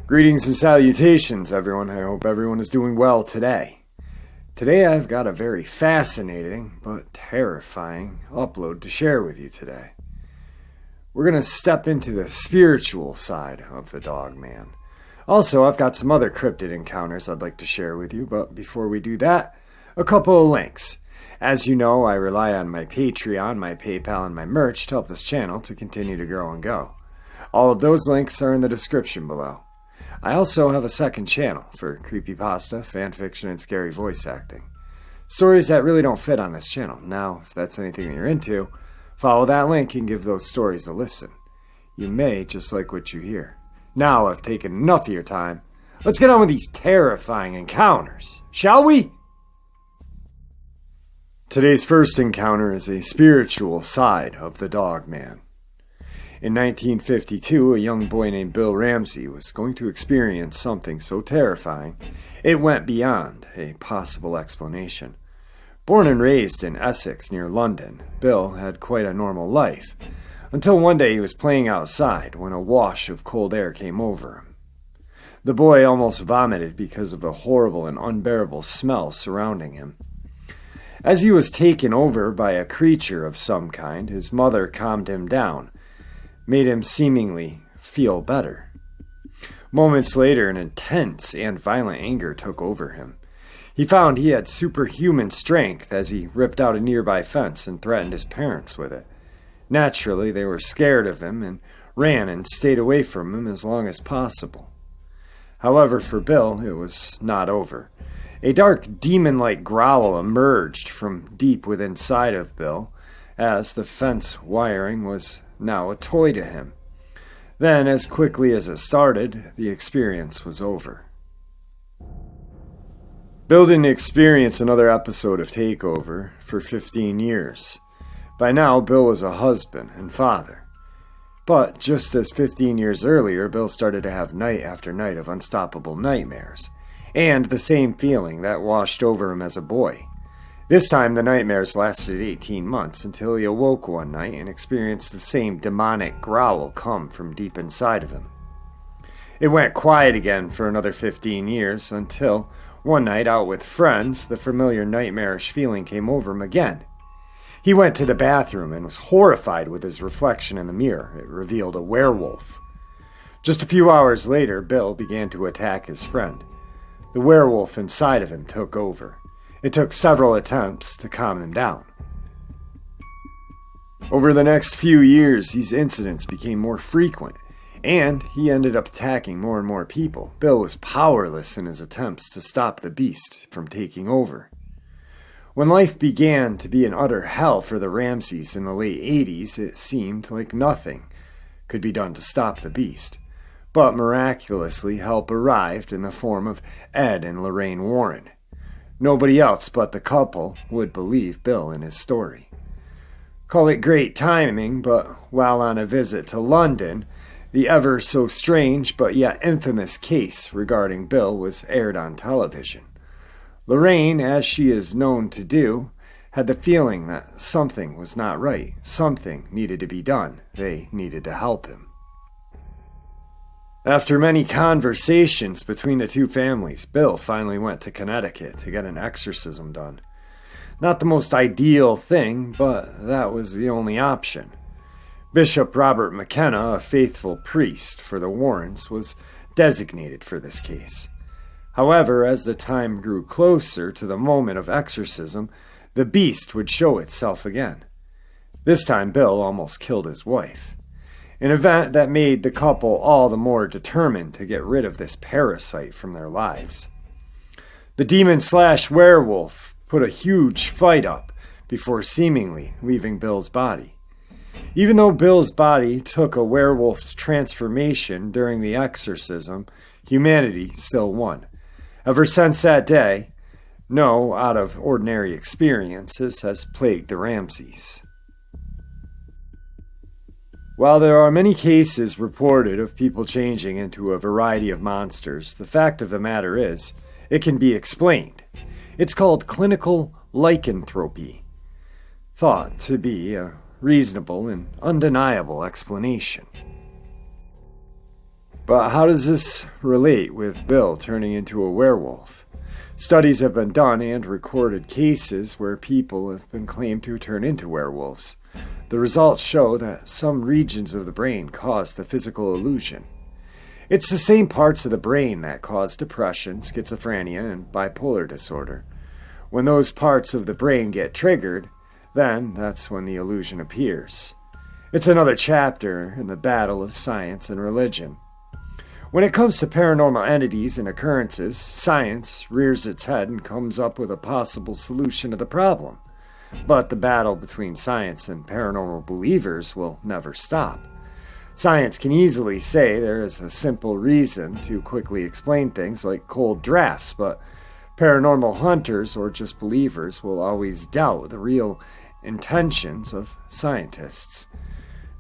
Greetings and salutations, everyone. I hope everyone is doing well today. Today I've got a very fascinating but terrifying upload to share with you today. We're going to step into the spiritual side of the Dogman. Also, I've got some other cryptid encounters I'd like to share with you, but before we do that, a couple of links. As you know, I rely on my Patreon, my PayPal, and my merch to help this channel to continue to grow and go. All of those links are in the description below. I also have a second channel for creepypasta, fanfiction, and scary voice acting. Stories that really don't fit on this channel. Now, if that's anything that you're into, follow that link and give those stories a listen. You may just like what you hear. Now I've taken enough of your time. Let's get on with these terrifying encounters, shall we? Today's first encounter is a spiritual side of the Dogman. In 1952, a young boy named Bill Ramsey was going to experience something so terrifying, it went beyond a possible explanation. Born and raised in Essex near London, Bill had quite a normal life, until one day he was playing outside when a wash of cold air came over him. The boy almost vomited because of the horrible and unbearable smell surrounding him. As he was taken over by a creature of some kind, his mother calmed him down, made him seemingly feel better. Moments later, an intense and violent anger took over him. He found he had superhuman strength as he ripped out a nearby fence and threatened his parents with it. Naturally, they were scared of him and ran and stayed away from him as long as possible. However, for Bill, it was not over. A dark demon-like growl emerged from deep within inside of Bill, as the fence wiring was now a toy to him. Then, as quickly as it started, the experience was over. Bill didn't experience another episode of Takeover for 15 years. By now, Bill was a husband and father. But just as 15 years earlier, Bill started to have night after night of unstoppable nightmares, and the same feeling that washed over him as a boy. This time, the nightmares lasted 18 months until he awoke one night and experienced the same demonic growl come from deep inside of him. It went quiet again for another 15 years until, one night out with friends, the familiar nightmarish feeling came over him again. He went to the bathroom and was horrified with his reflection in the mirror. It revealed a werewolf. Just a few hours later, Bill began to attack his friend. The werewolf inside of him took over. It took several attempts to calm him down. Over the next few years, these incidents became more frequent, and he ended up attacking more and more people. Bill was powerless in his attempts to stop the beast from taking over. When life began to be an utter hell for the Ramseys in the late 80s, it seemed like nothing could be done to stop the beast. But miraculously, help arrived in the form of Ed and Loraine Warren. Nobody else but the couple would believe Bill in his story. Call it great timing, but while on a visit to London, the ever so strange but yet infamous case regarding Bill was aired on television. Loraine, as she is known to do, had the feeling that something was not right. Something needed to be done. They needed to help him. After many conversations between the two families, Bill finally went to Connecticut to get an exorcism done. Not the most ideal thing, but that was the only option. Bishop Robert McKenna, a faithful priest for the Warrens, was designated for this case. However, as the time grew closer to the moment of exorcism, the beast would show itself again. This time, Bill almost killed his wife. An event that made the couple all the more determined to get rid of this parasite from their lives. The demon/werewolf put a huge fight up before seemingly leaving Bill's body. Even though Bill's body took a werewolf's transformation during the exorcism, humanity still won. Ever since that day, no out of ordinary experiences has plagued the Ramseys. While there are many cases reported of people changing into a variety of monsters, the fact of the matter is, it can be explained. It's called clinical lycanthropy. thought to be a reasonable and undeniable explanation. But how does this relate with Bill turning into a werewolf? Studies have been done and recorded cases where people have been claimed to turn into werewolves. The results show that some regions of the brain cause the physical illusion. It's the same parts of the brain that cause depression, schizophrenia, and bipolar disorder. When those parts of the brain get triggered, then that's when the illusion appears. It's another chapter in the battle of science and religion. When it comes to paranormal entities and occurrences, science rears its head and comes up with a possible solution to the problem. But the battle between science and paranormal believers will never stop. Science can easily say there is a simple reason to quickly explain things like cold drafts, but paranormal hunters or just believers will always doubt the real intentions of scientists.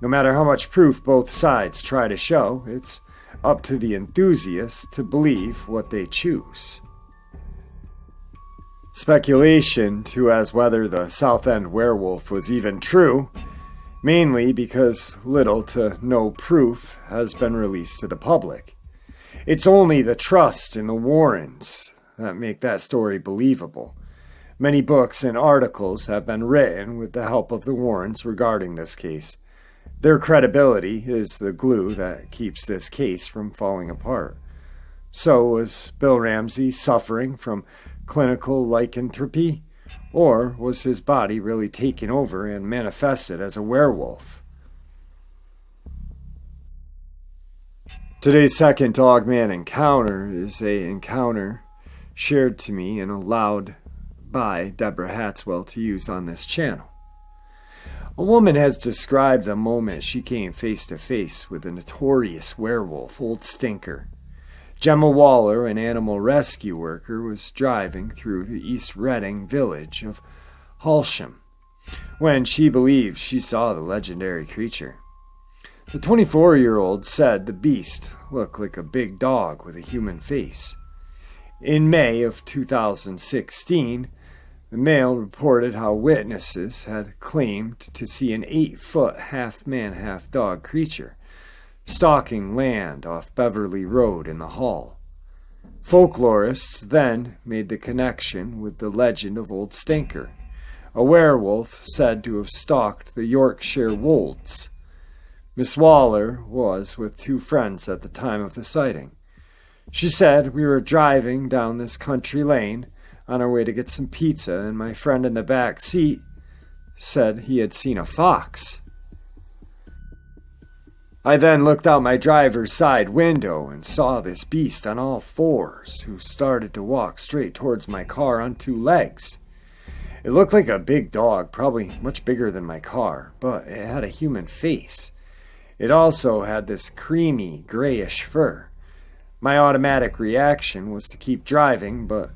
No matter how much proof both sides try to show, it's up to the enthusiasts to believe what they choose. Speculation too as whether the South End werewolf was even true, mainly because little to no proof has been released to the public. It's only the trust in the Warrens that make that story believable. Many books and articles have been written with the help of the Warrens regarding this case. Their credibility is the glue that keeps this case from falling apart. So was Bill Ramsey suffering from clinical lycanthropy? Or was his body really taken over and manifested as a werewolf? Today's second Dogman encounter is an encounter shared to me and allowed by Deborah Hatswell to use on this channel. A woman has described the moment she came face to face with the notorious werewolf, Old Stinker. Gemma Waller, an animal rescue worker, was driving through the East Reading village of Halsham when she believed she saw the legendary creature. The 24-year-old said the beast looked like a big dog with a human face. In May of 2016, the Mail reported how witnesses had claimed to see an 8-foot half-man, half-dog creature stalking land off Beverly Road in the Hall. Folklorists then made the connection with the legend of Old Stinker, a werewolf said to have stalked the Yorkshire wolds. Miss Waller was with 2 friends at the time of the sighting. She said, "We were driving down this country lane on our way to get some pizza, and my friend in the back seat said he had seen a fox. I then looked out my driver's side window and saw this beast on all 4s, who started to walk straight towards my car on 2 legs. It looked like a big dog, probably much bigger than my car, but it had a human face. It also had this creamy, grayish fur. My automatic reaction was to keep driving, but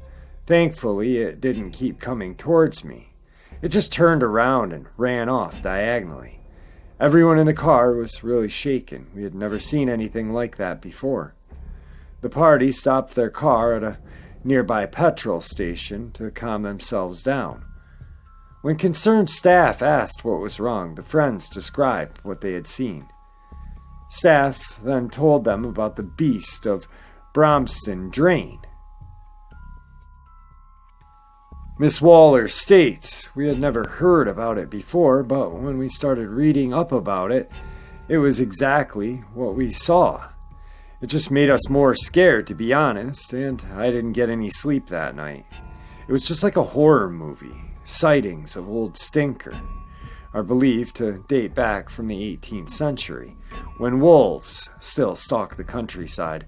thankfully it didn't keep coming towards me. It just turned around and ran off diagonally. Everyone in the car was really shaken. We had never seen anything like that before. The party stopped their car at a nearby petrol station to calm themselves down. When concerned staff asked what was wrong, the friends described what they had seen. Staff then told them about the beast of Bromston Drain. Miss Waller states, "We had never heard about it before, but when we started reading up about it, it was exactly what we saw. It just made us more scared, to be honest, and I didn't get any sleep that night. It was just like a horror movie. Sightings of Old Stinker are believed to date back from the 18th century, when wolves still stalked the countryside.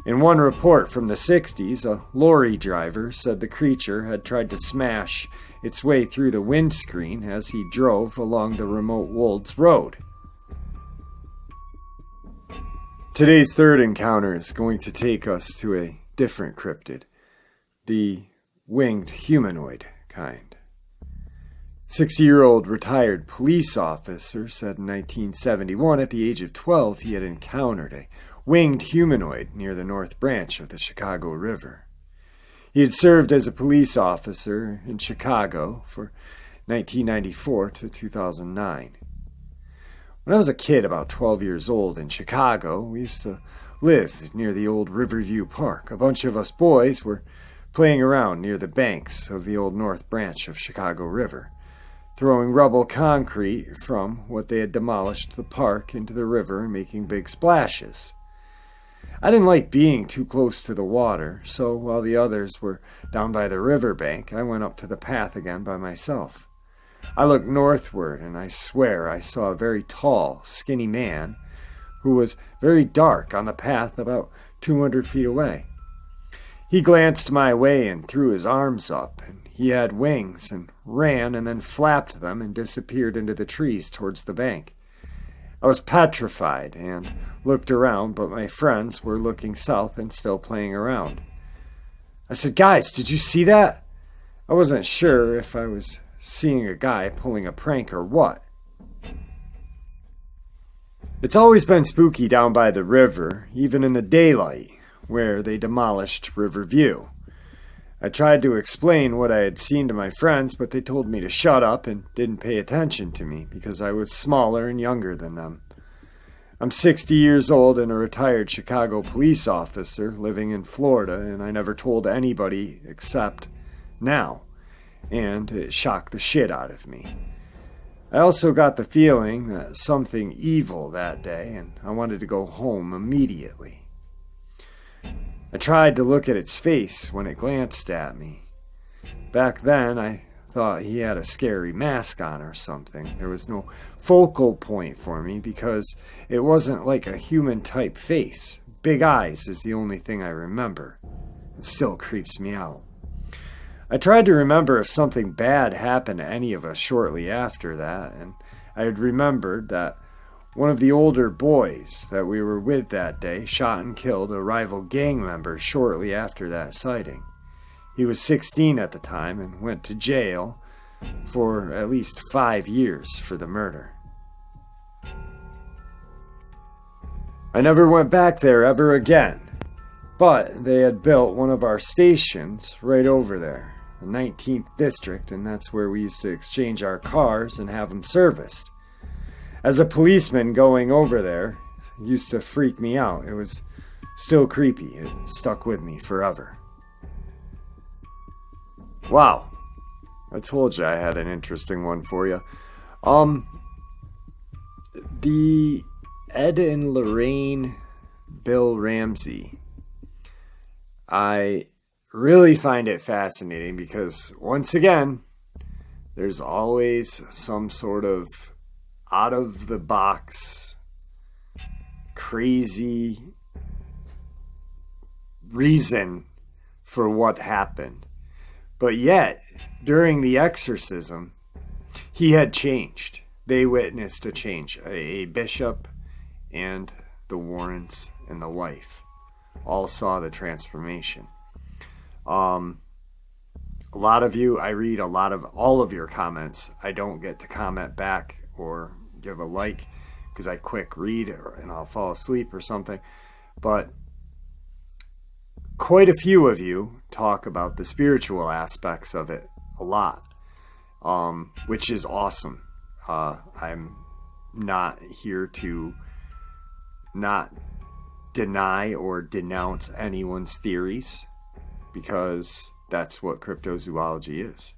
In one report from the 60s, a lorry driver said the creature had tried to smash its way through the windscreen as he drove along the remote Wolds Road." Today's third encounter is going to take us to a different cryptid, the winged humanoid kind. 60-year-old retired police officer said in 1971 at the age of 12 he had encountered a winged humanoid near the North Branch of the Chicago River. He had served as a police officer in Chicago for 1994 to 2009. When I was a kid, about 12 years old, in Chicago, we used to live near the old Riverview Park. A bunch of us boys were playing around near the banks of the old North Branch of Chicago River, throwing rubble concrete from what they had demolished the park into the river and making big splashes. I didn't like being too close to the water, so while the others were down by the riverbank, I went up to the path again by myself. I looked northward, and I swear I saw a very tall, skinny man who was very dark on the path about 200 feet away. He glanced my way and threw his arms up, and he had wings and ran and then flapped them and disappeared into the trees towards the bank. I was petrified and looked around, but my friends were looking south and still playing around. I said, "Guys, did you see that?" I wasn't sure if I was seeing a guy pulling a prank or what. It's always been spooky down by the river, even in the daylight, where they demolished Riverview. I tried to explain what I had seen to my friends, but they told me to shut up and didn't pay attention to me because I was smaller and younger than them. I'm 60 years old and a retired Chicago police officer living in Florida, and I never told anybody except now, and it shocked the shit out of me. I also got the feeling that something evil that day, and I wanted to go home immediately. I tried to look at its face when it glanced at me. Back then, I thought he had a scary mask on or something. There was no focal point for me because it wasn't like a human-type face. Big eyes is the only thing I remember. It still creeps me out. I tried to remember if something bad happened to any of us shortly after that, and I had remembered that one of the older boys that we were with that day shot and killed a rival gang member shortly after that sighting. He was 16 at the time and went to jail for at least 5 years for the murder. I never went back there ever again, but they had built one of our stations right over there, the 19th District, and that's where we used to exchange our cars and have them serviced. As a policeman going over there, it used to freak me out. It was still creepy. It stuck with me forever. Wow. I told you I had an interesting one for you. The Ed and Loraine Bill Ramsey. I really find it fascinating because, once again, there's always some sort of out-of-the-box, crazy reason for what happened. But yet, during the exorcism, he had changed. They witnessed a change. A bishop and the Warrens and the wife all saw the transformation. A lot of you, I read all of your comments. I don't get to comment back or give a like because I quick read and I'll fall asleep or something. But quite a few of you talk about the spiritual aspects of it a lot, which is awesome. I'm not here to not deny or denounce anyone's theories, because that's what cryptozoology is.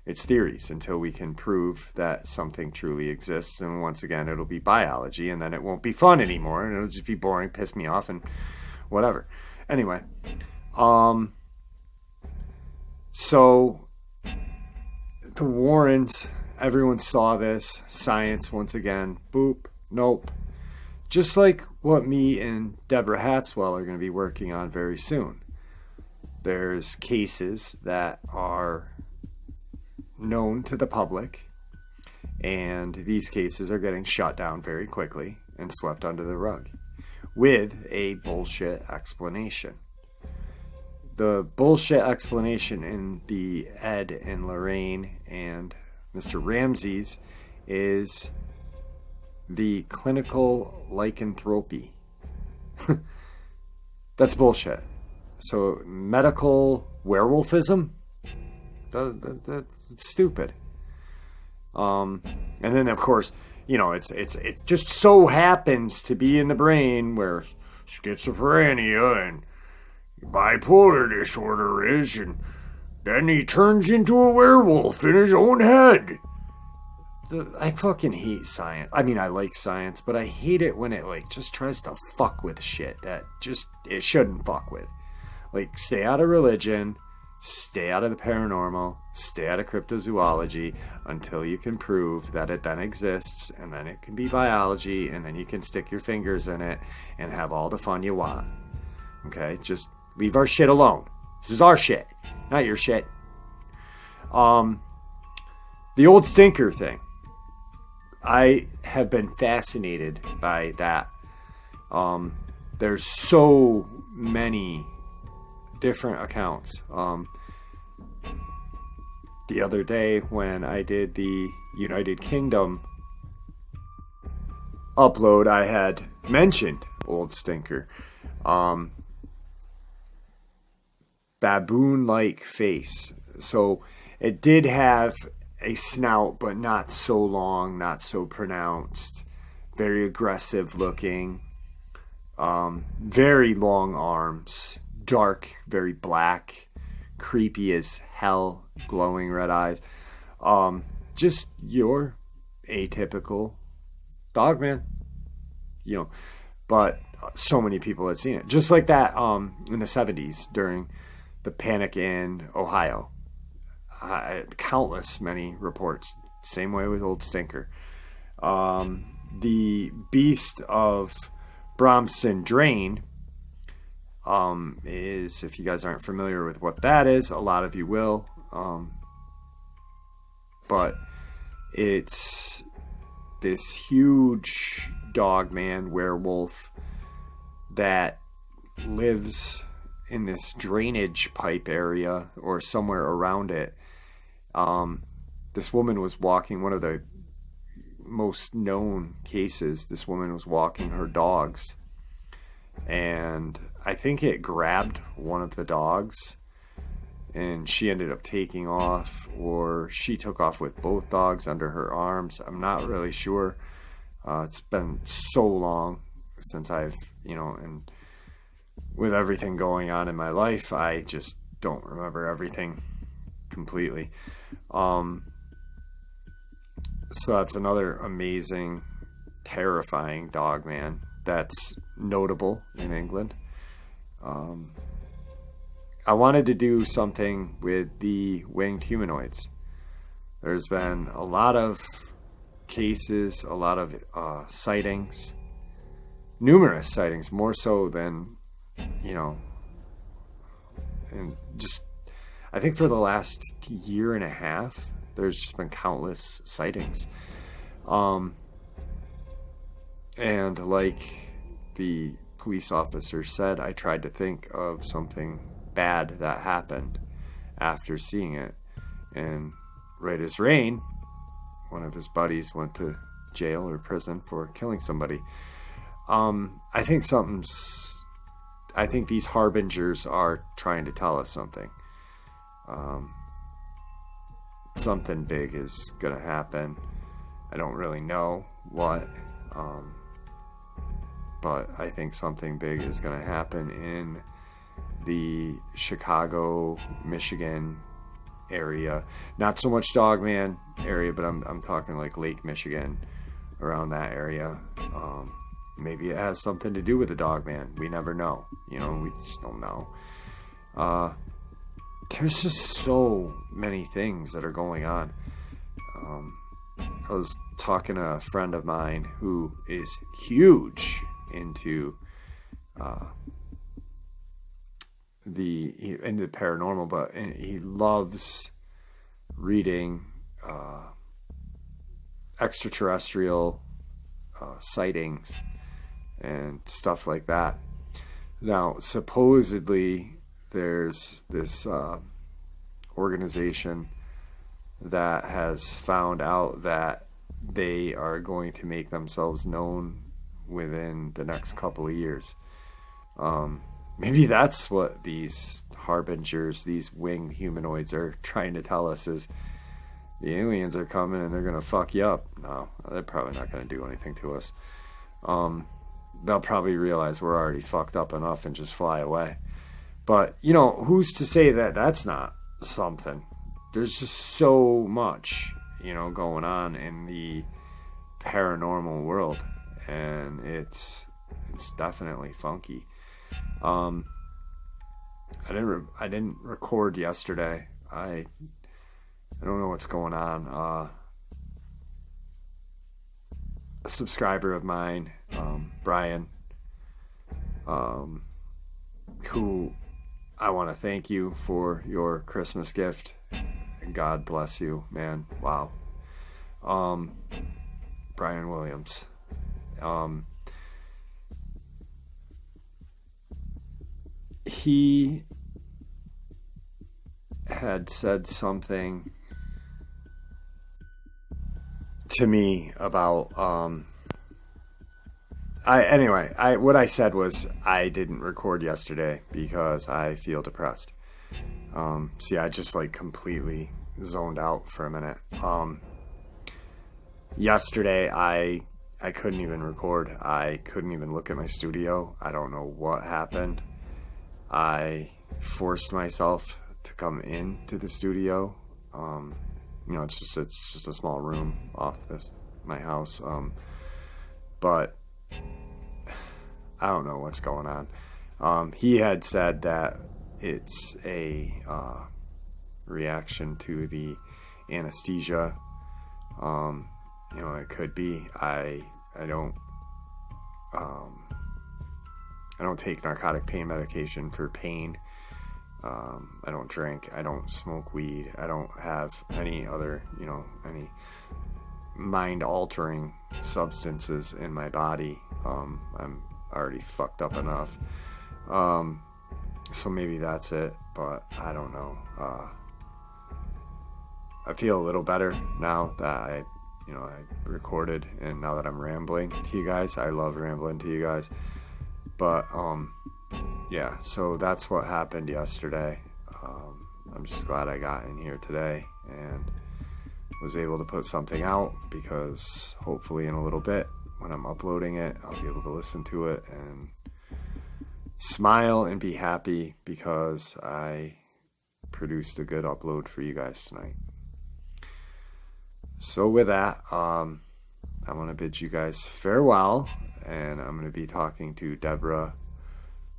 It's theories until we can prove that something truly exists, and once again it'll be biology, and then it won't be fun anymore, and it'll just be boring, piss me off, and whatever. Anyway, so the Warrens, everyone saw this. Science, once again, boop, nope. Just like what me and Deborah Hatswell are going to be working on very soon. There's cases that are known to the public, and these cases are getting shut down very quickly and swept under the rug with a bullshit explanation. The bullshit explanation in the Ed and Loraine and Mr. Ramsey's is the clinical lycanthropy. That's bullshit. So medical werewolfism? That's stupid. And then, of course, it just so happens to be in the brain where schizophrenia and bipolar disorder is, and then he turns into a werewolf in his own head. I fucking hate science. I mean, I like science, but I hate it when it, just tries to fuck with shit that it shouldn't fuck with. Stay out of religion, stay out of the paranormal, stay out of cryptozoology until you can prove that it then exists, and then it can be biology, and then you can stick your fingers in it and have all the fun you want. Okay? Just leave our shit alone. This is our shit, not your shit. The old stinker thing. I have been fascinated by that. There's so many different accounts. The other day when I did the United Kingdom upload, I had mentioned old stinker. Baboon-like face. So it did have a snout, but not so long, not so pronounced. Very aggressive looking. Very long arms. Dark, very black. Creepy as hell. Glowing red eyes. Just your atypical Dogman. But so many people had seen it. Just like that in the 70s during the panic in Ohio. Countless many reports. Same way with old stinker. The beast of Bromston Drain is, if you guys aren't familiar with what that is, a lot of you will. But it's this huge Dogman werewolf that lives in this drainage pipe area or somewhere around it. This woman was walking, one of the most known cases, this woman was walking her dogs, and I think it grabbed one of the dogs, and she ended up taking off, or she took off with both dogs under her arms. I'm not really sure. It's been so long since I've, and with everything going on in my life, I just don't remember everything completely. So that's another amazing, terrifying Dogman that's notable in England. I wanted to do something with the winged humanoids. There's been a lot of cases, a lot of sightings, numerous sightings, more so than, and just, I think for the last year and a half, there's just been countless sightings. And like the police officer said, I tried to think of something bad that happened after seeing it. And right as rain, one of his buddies went to jail or prison for killing somebody. I think these harbingers are trying to tell us something. Something big is gonna happen. I don't really know what, but I think something big is gonna happen in the Chicago, Michigan area. Not so much Dogman area, but I'm talking like Lake Michigan, around that area. Maybe it has something to do with the Dogman. We never know. We just don't know. There's just so many things that are going on. I was talking to a friend of mine who is huge into the paranormal, but he loves reading extraterrestrial sightings and stuff like that. Now, supposedly there's this organization that has found out that they are going to make themselves known within the next couple of years. Maybe that's what these harbingers, these winged humanoids, are trying to tell us, is the aliens are coming and they're going to fuck you up. No, they're probably not going to do anything to us. They'll probably realize we're already fucked up enough and just fly away. But, you know, who's to say that that's not something? There's just so much, you know, going on in the paranormal world, and it's definitely funky. I didn't record yesterday. I don't know what's going on. A subscriber of mine, Brian, who I want to thank you for your Christmas gift, and God bless you, man. Wow. Brian Williams. He had said something to me about what I said was I didn't record yesterday because I feel depressed. See, I just like completely zoned out for a minute. Yesterday I couldn't even record. I couldn't even look at my studio. I don't know what happened. I forced myself to come into the studio. You know, it's just a small room off my house. But I don't know what's going on. He had said that it's a reaction to the anesthesia. You know, it could be. I don't take narcotic pain medication for pain. I don't drink. I don't smoke weed. I don't have any other, you know, any mind-altering substances in my body. I'm already fucked up enough. So maybe that's it, but I don't know. I feel a little better now that I recorded, and now that I'm rambling to you guys. I love rambling to you guys. But, yeah, so that's what happened yesterday. I'm just glad I got in here today and was able to put something out, because hopefully in a little bit when I'm uploading it, I'll be able to listen to it and smile and be happy because I produced a good upload for you guys tonight. So with that, I want to bid you guys farewell, and I'm going to be talking to Deborah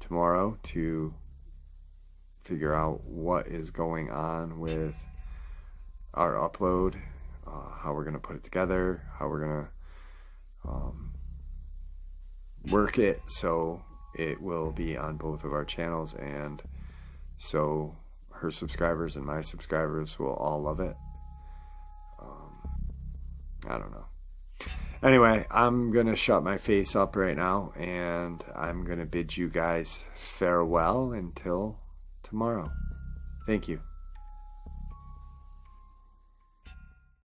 tomorrow to figure out what is going on with our upload, how we're going to put it together, how we're going to work it so it will be on both of our channels, and so her subscribers and my subscribers will all love it. I don't know. Anyway, I'm going to shut my face up right now, and I'm going to bid you guys farewell until tomorrow. Thank you.